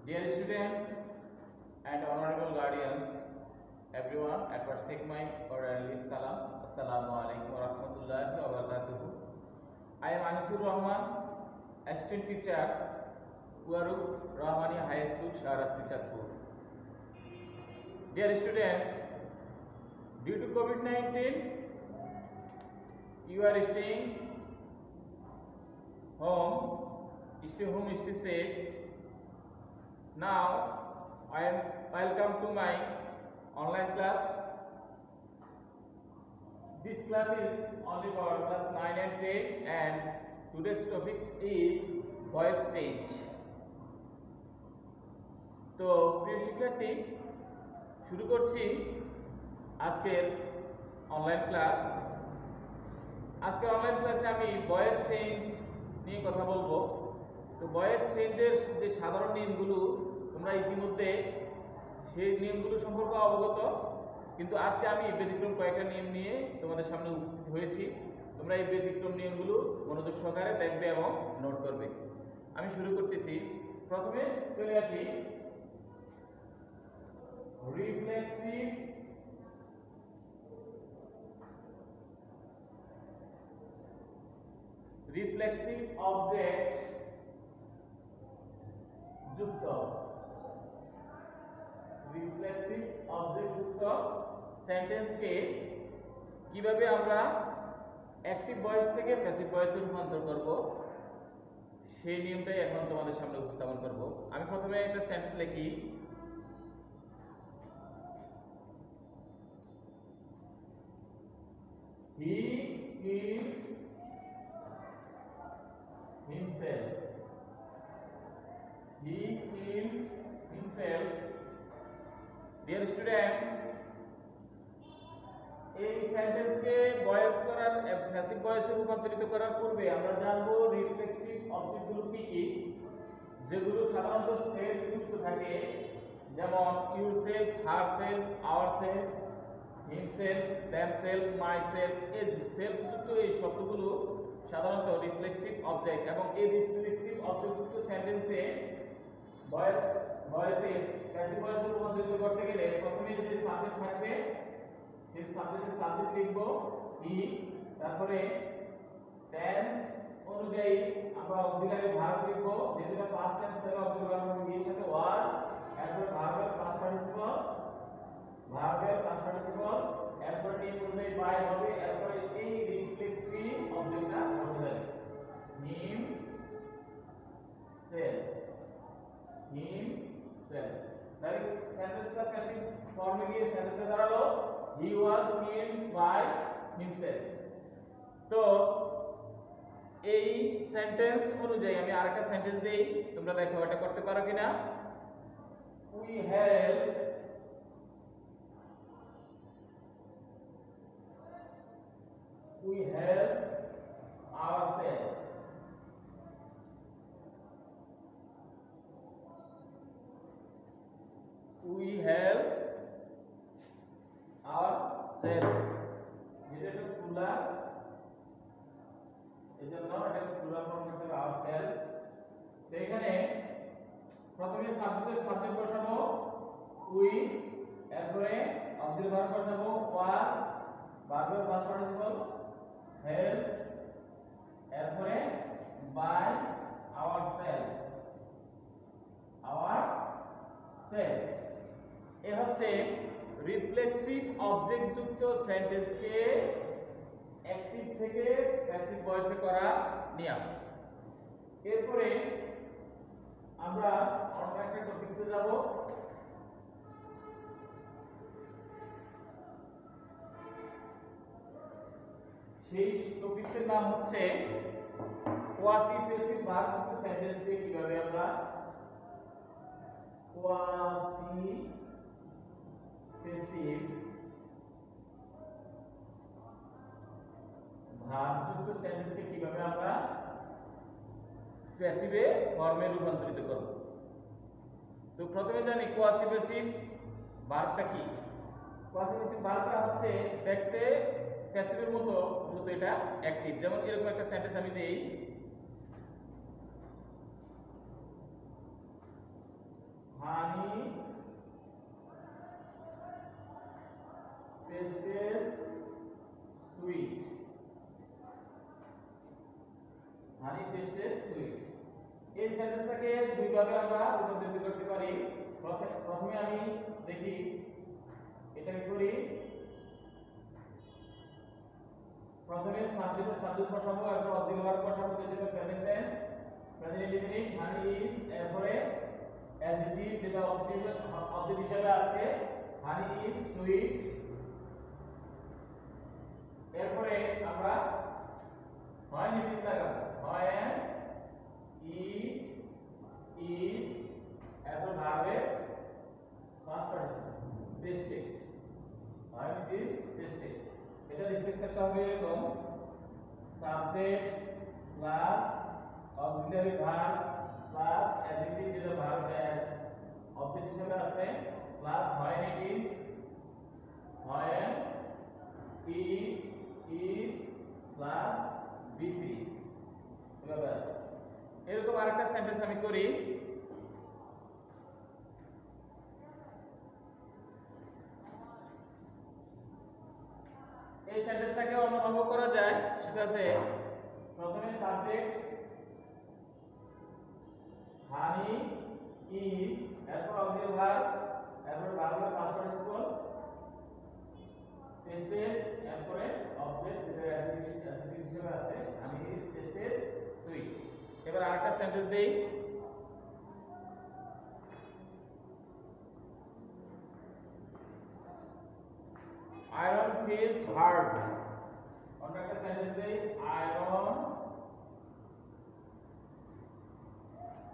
Dear students and honorable guardians, everyone, at first take my orderly salam. Assalamu alaikum wa rahmatullahi wa barakatuh. I am Anisur Rahman, assistant teacher, Uaruk Rahmani High School, Sharasti Chatpur. Dear students, due to COVID-19, you are staying home, stay safe. Now I'll come to my online class. This class is only for class 9 and 10 and today's topic is voice change. তো প্রিয় শিক্ষার্থী, শুরু করছি আজকের online class. আজকের online ক্লাসে আমি voice change নিয়ে কথা বলবো। তো ভয়েস চেঞ্জের যে সাধারণ নিয়মগুলো তোমরা ইতিমধ্যে সেই নিয়মগুলো সম্পর্কে অবগত, কিন্তু আজকে আমি ব্যতিক্রম কয়েকটা নিয়ম নিয়ে তোমাদের সামনে উপস্থিত হয়েছি। তোমরা এই ব্যতিক্রম নিয়মগুলো মনোযোগ সহকারে দেখবে এবং নোট করবে। আমি শুরু করতেছি। প্রথমে চলে আসি রিফ্লেক্সিভ অবজেক্ট যুক্ত সেন্টেন্সকে কিভাবে আমরা অ্যাক্টিভ ভয়েস থেকে প্যাসিভ ভয়েসে রূপান্তর করব সেই নিয়মটাই এখন তোমাদের সামনে উপস্থাপন করব। আমি প্রথমে একটা সেন্টেন্স লিখি, he killed himself. He killed himself. Dear students, এই সেন্টেন্সকে ভয়েস করার প্যাসিভ ভয়েসে রূপান্তরিত করার পূর্বে আমরা জানবো রিফ্লেক্সিভ অবজেক্টগুলো কি কি, যেগুলো সাধারণত সেলফ যুক্ত থাকে, যেমন yourself, herself, ourself, himself, themselves, myself. এই সেলফ যুক্ত এই শব্দগুলো সাধারণত রিফ্লেক্সিভ অবজেক্ট, এবং এই রিফ্লেক্সিভ অবজেক্ট যুক্ত সেন্টেন্সে ভয়েসে প্যাসিভ ভয়েসে রূপান্তরিত করতে গেলে প্রথমে যে সাবজেক্ট থাকবে সেই সাবজেক্টের সাবজেক্ট লিখব হি, তারপরে টেন্স অনুযায়ী আমরা অক্সিলারি ভার্ব লিখব, যেটা পাস্ট টেন্স থেকে অক্সিলারি ভার্ব এর সাথে ওয়াজ, এরপর ভার্বের পাস্ট পার্টিসিপল, এরপর নিয়ে পূর্বে বাই হবে, এরপর এই রিফ্লেক্সিভ অবজেক্টটা বসে যাবে হিম সেলফ। তাহলে সেন্টেন্সটা প্যাসিভ ফর্মে গিয়ে সেন্টেন্সটা দাঁড়ালো he was killed by himself। তো এই সেন্টেন্স অনুযায়ী আমি আরেকটা সেন্টেন্স দেই, তোমরা দেখো এটা করতে পারো কিনা। we have ourselves। we have ourselves, যেটা প্লুরাল, এজন্য এটাকে প্লুরাল ফর্ম করতে হবে ourselves। তো এখানে প্রথমে সাবজেক্ট বসাবো we, এরপরে অক্সিলারি ভার্ব বসাবো was, ভার্বের পাস্ট পার্টিসিপল help, এরপরে by ourselves। এ হচ্ছে রিফ্লেক্সিভ অবজেক্ট যুক্ত সেন্টেন্সকে অ্যাক্টিভ থেকে প্যাসিভ ভয়েসে করা নিয়ম। এরপরে আমরা অন্য একটা টপিকসে যাব। সেই টপিকসের নাম হচ্ছে কোয়াসি প্যাসিভ ভার্ব যুক্ত সেন্টেন্সকে কিভাবে আমরা কোয়াসি প্যাসিভ ভার্ব যুক্ত সেন্টেন্সকে কিভাবে আমরা প্যাসিভে ফর্মে রূপান্তরিত করব। তো প্রথমে জানি কোয়াসি প্যাসিভ ভার্বটা কি। কোয়াসি প্যাসিভ ভার্বটা হচ্ছে দেখতে প্যাসিভের মতো, মূলত এটা অ্যাক্টিভ। যেমন এরকম একটা সেন্টেন্স আমি দেই, হানি টেস্টেস সুইট, হানি টেস্টেস সুইট। এই সেন্টেন্সটাকে দুইভাবে আমরা রূপান্তরিত করতে পারি। প্রথমে আমি দেখি এটাকে করি। প্রথমে সাবজেক্ট বসাবো, এরপর অবজেক্ট ভার্ব বসাবো, যেটা present tense, present indefinite. Honey is, এরপরে অ্যাডজেক্টিভ যেটা অবজেক্ট হিসেবে আছে, হানি ইজ সুইট। এরপরে আমরা হয় ইট ইজ লাগাবো, হয় ইট ইজ, এরপর ভার্বের পাস্ট পার্টিসিপল টেস্টেড, হয় ইট ইজ টেস্টেড। এটা স্ট্রাকচারটা হবে এরকম: subject plus auxiliary verb plus adjective যেটা ভার্ব অবজেক্ট হিসেবে আছে প্লাস হয় ইট ইজ, হয় ইট ইজ প্লাস V3 এভাবে আছে। এরকম আরেকটা সেন্টেন্স আমি করি। এই সেন্টেন্সটাকে অন্যভাবে করা যায়, সেটা আছে প্রথমে সাবজেক্ট হানি ইজ, এরপর অক্সিলারি ভার্ব, এরপর ভার্বের পাস্ট পার্টিসিপল টেস্টেড, এরপরে অবজেক্ট যেটা অ্যাডজেক্টিভ হিসেবে আছে, হানি ইজ টেস্টেড সুইট। এবার আরেকটা সেন্টেন্স দেই। আয়রন ফিলস হার্ড, অন্য একটা সেন্টেন্স দেই। Iron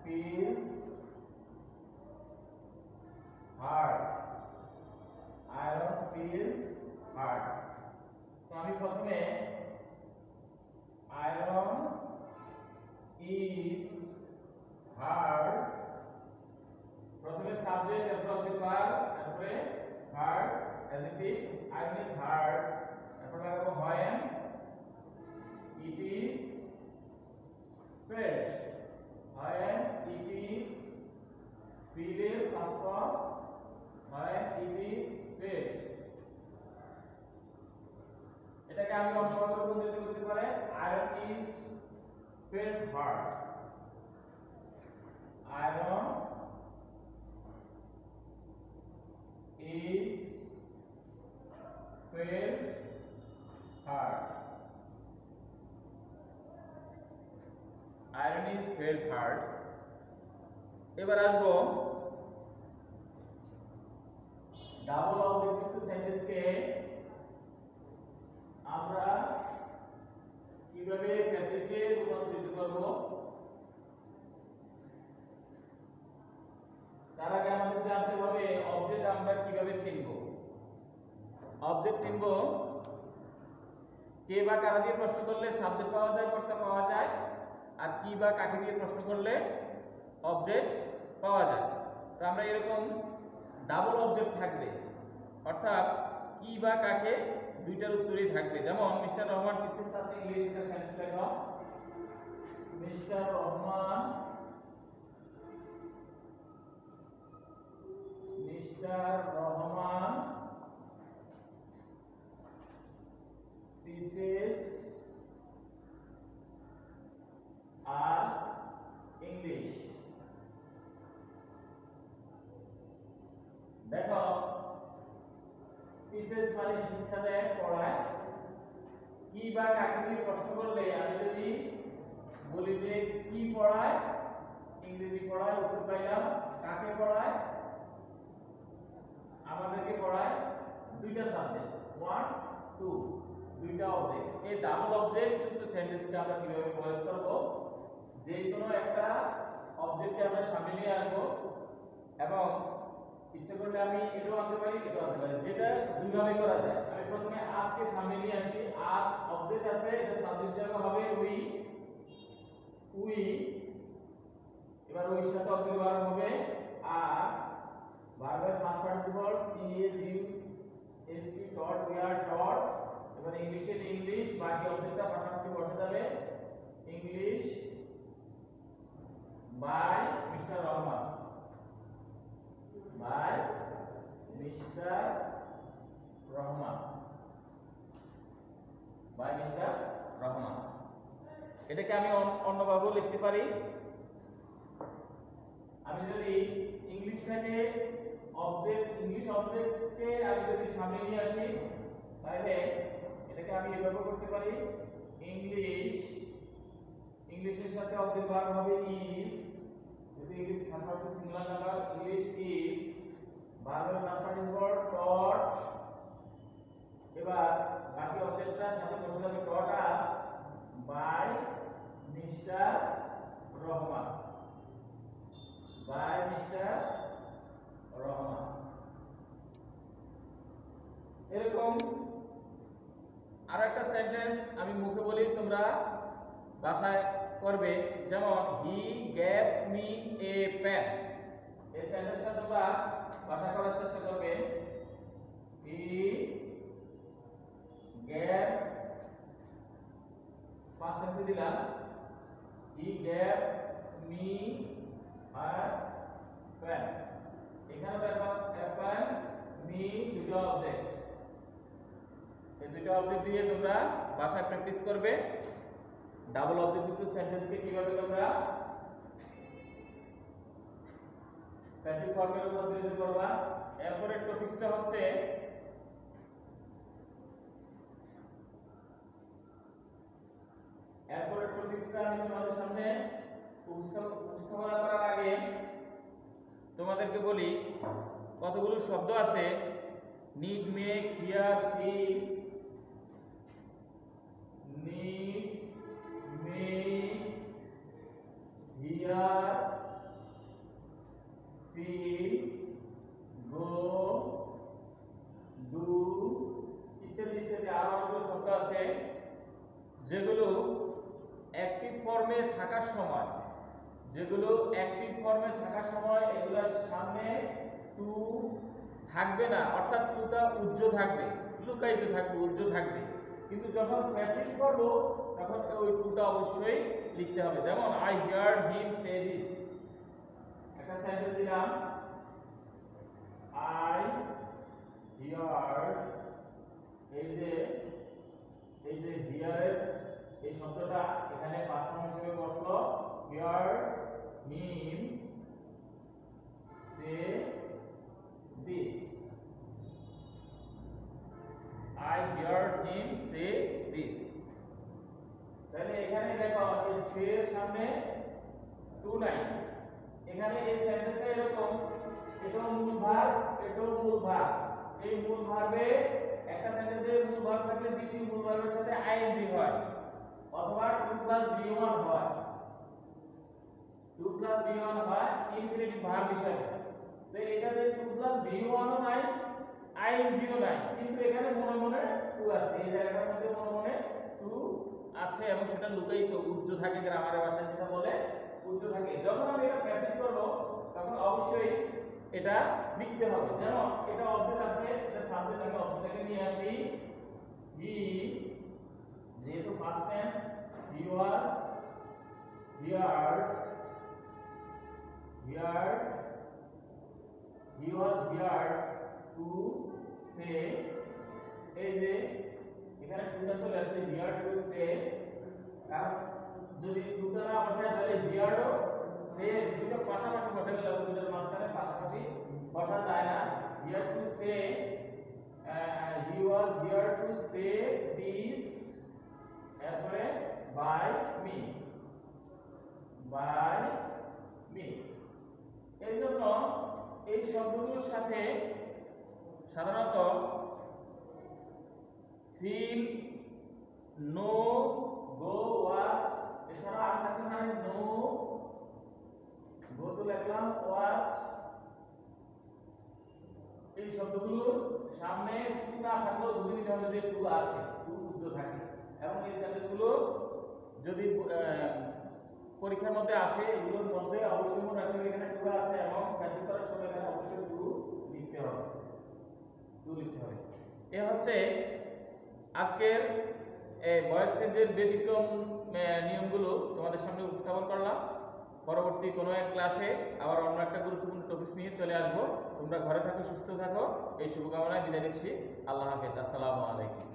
feels hard, iron feels hard. তো আমি প্রথমে আয়রন ইজ হার্ড, প্রথমে সাবজেক্ট, এরপর অবজেক্ট ভার্ব, এরপরে hard adjective, iron is hard, এরপর লাগাবো হয় ইট ইজ ফেল্ট, হয় ইট ইজ ফিলের ফার্স্ট ফর্ম, হয় ইট ইজ ফেল্ট। এটাকে আমি অন্যভাবে রূপান্তরিত করতে পারি। Iron is felt hard, iron is felt hard, iron is felt hard। এবার আসবো ডাবল অবজেক্টিভ সেন্টেন্সকে আমরা কিভাবে প্যাসিভে রূপান্তরিত করব, তার আগে আমাদের জানতে হবে অবজেক্ট আমরা কিভাবে চিনব। অবজেক্ট চিনব কে বা কারা দিয়ে প্রশ্ন করলে সাবজেক্ট পাওয়া যায়, কর্তা পাওয়া যায়, আর কি বা কাকে দিয়ে প্রশ্ন করলে অবজেক্ট পাওয়া যায়। তো আমরা এরকম ডাবল অবজেক্ট থাকবে, অর্থাৎ কি বা কাকে দুইটার উত্তরই থাকবে। যেমন মিস্টার রহমান টিচিংস আছে ইংলিশ, এটা সেন্টেন্স লেখো। Mister Rahman, mister Rahman teaches us English। দেখো টিচার্স মানে শিক্ষা দেয়, পড়ায়। কি বা কাকে দিয়ে প্রশ্ন করলে আমি যদি বলি যে কি পড়ায়, ইংরেজি পড়ায়, উত্তর পাইলাম। কাকে পড়ায়, আমাদেরকে পড়ায় দুইটা সাবজেক্ট, 1 2, দুইটা অবজেক্ট। এই ডাবল অবজেক্ট যুক্ত সেন্টেন্সকে আমরা কিভাবে প্রয়োগ করব, যে কোনো একটা অবজেক্টকে আমরা সামনে নিয়ে আসবো এবং ইচ্ছে করলে আমি এটাও আনতে পারি, এটাও আনতে পারি, যেটা দুইভাবে করা যায়। আমি প্রথমে আজকে সামনে নিয়ে আসি। আজ অবজেক্ট আছে, এটা সাবজেক্ট হিসেবে হবে উই, উই। এবার ওই সাথে অবজেক্ট ভার্ব হবে আর, ভার্বের পাস্ট পার্টিসিপল টি টট, উই আর টট। এবার ইংলিশে ইংলিশ, বাকি অবজেক্টটা পাশাপাশি বসে যাবে, ইংলিশ বাই মিস্টার রহমান। এটাকে আমি অন্যভাবেও লিখতে পারি। আমি যদি ইংলিশ অবজেক্টকে আমি যদি সামনে নিয়ে আসি, তাহলে এটাকে আমি এভাবে করতে পারি। ইংলিশের সাথে অবজেক্ট ভার্ব হবে ইজ, যদি English third person singular number, English is, ভার্বের পাস্ট পার্টিসিপল টট। এবার বাকি অবজেক্টটার সাথে বসে যাবে taught us by mister Rahman, by mister Rahman. এরকম আর একটা সেন্টেন্স আমি মুখে বলি, তোমরা ভাষায় করবে। যেমন হি গেভস মি এ পেন, এই সেন্টেন্সটা তোমরা ভাষা করার চেষ্টা করবে। হি গেভ, ফার্স্ট টেন্সে দিলাম he gave me a pen. এখানে দেখো পেন মি দুটো অবজেক্ট, এই দুটো অবজেক্ট দিয়ে তোমরা ভাষায় প্র্যাকটিস করবে। ডাবল অবজেক্টিভ সেন্টেন্সকে কিভাবে তোমরা প্যাসিভ ফর্মে রূপান্তরিত করবা। এরপরে টপিকসটা হচ্ছে আমি তোমাদের সামনে উপস্থাপনা করার আগে তোমাদেরকে বলি কতগুলো শব্দ আছে। Need, make, hear, feel, need, make, hear, feel, go, do ইত্যাদি ইত্যাদি আরো অনেক শব্দ আছে যেগুলো অ্যাক্টিভ ফর্মে থাকার সময় এগুলোর সামনে টু থাকবে না, অর্থাৎ টুটা উজ্জ্ব থাকবে, লুকায়িত থাকবে, উজ্জ্ব থাকবে। কিন্তু যখন প্যাসিভ করব তখন ওই টুটা অবশ্যই লিখতে হবে। যেমন I heard him say this, একটা সেন্টেন্স দিলাম আই হিয়ার্ড, এই যে হিয়ারের এই শব্দটা এখানে পাস্ট ফর্ম হিসেবে বসলো। Here him say this, I heard him say this. তাহলে এখানে দেখো এই সে এর সামনে টু নাই। এখানে এই সেন্টেন্সটা এরকম, এটাও মূল ভার্ব, এটাও মূল ভার্ব। এই মূল ভার্বে একটা সেন্টেন্সে মূল ভার্ব থাকলে দ্বিতীয় মূল ভার্বের সাথে আইএনজি হয়, অথবা 2 + b1 হয়। 2 + b1 হয় ইনফিনিটিভ ভার্ব হিসেবে। তো এটাতে 2 + b1 ও নাই, আইএনজিও নাই, কিন্তু এখানে মনে মনে 2 আছে। এই জায়গাটার মধ্যে মনে মনে 2 আছে এবং সেটা লুকায়িত, উজ্জ্ব থাকে, গ্রামারের ভাষায় যেটা বলে উজ্জ্ব থাকে। যখন আমি এটা প্যাসিভ করব তখন অবশ্যই এটা লিখতে হবে। যেমন এটা অবজেক্ট আছে, এটা সাবজেক্ট, আমি অবজেক্টটাকে নিয়ে আসি। হি, যেহেতু first tense, he was heard to say, এই যে এখানে টুটা চলে আসছে, হিয়ার টু সে। কারণ যদি টুটা না বসায় তাহলে হিয়ার ও সে দুটো পাশাপাশি বসে গেল, দুটোর মাঝখানে পাশাপাশি বসা যায় না। Here to say, he was here to say this, এরপরে বাই মি, এই জন্য এই শব্দগুলোর সাথে সাধারণত ফিল, নো, গো, ওয়াচ, এছাড়া আর থাকতে পারে নো, গো তো লিখলাম, ওয়াচ। এই শব্দগুলোর সামনে টু না থাকলেও বুঝে নিতে হবে যে টু আছে, টু উজ্জ্ব থাকে। এবং এই সেন্টেন্সগুলো যদি পরীক্ষার মধ্যে আসে, এগুলোর মধ্যে অবশ্যই মনে রাখতে হবে এখানে টু আছে এবং প্যাসিভ করার সময় এখানে অবশ্যই টু লিখতে হবে। এ হচ্ছে আজকের ভয়েস চেঞ্জের ব্যতিক্রম নিয়মগুলো তোমাদের সামনে উপস্থাপন করলাম। পরবর্তী কোনো এক ক্লাসে আবার অন্য একটা গুরুত্বপূর্ণ টপিক নিয়ে চলে আসবো। তোমরা ঘরে থাকো, সুস্থ থাকো, এই শুভকামনায় বিদায় নিচ্ছি। আল্লাহ হাফেজ, আসসালামু আলাইকুম।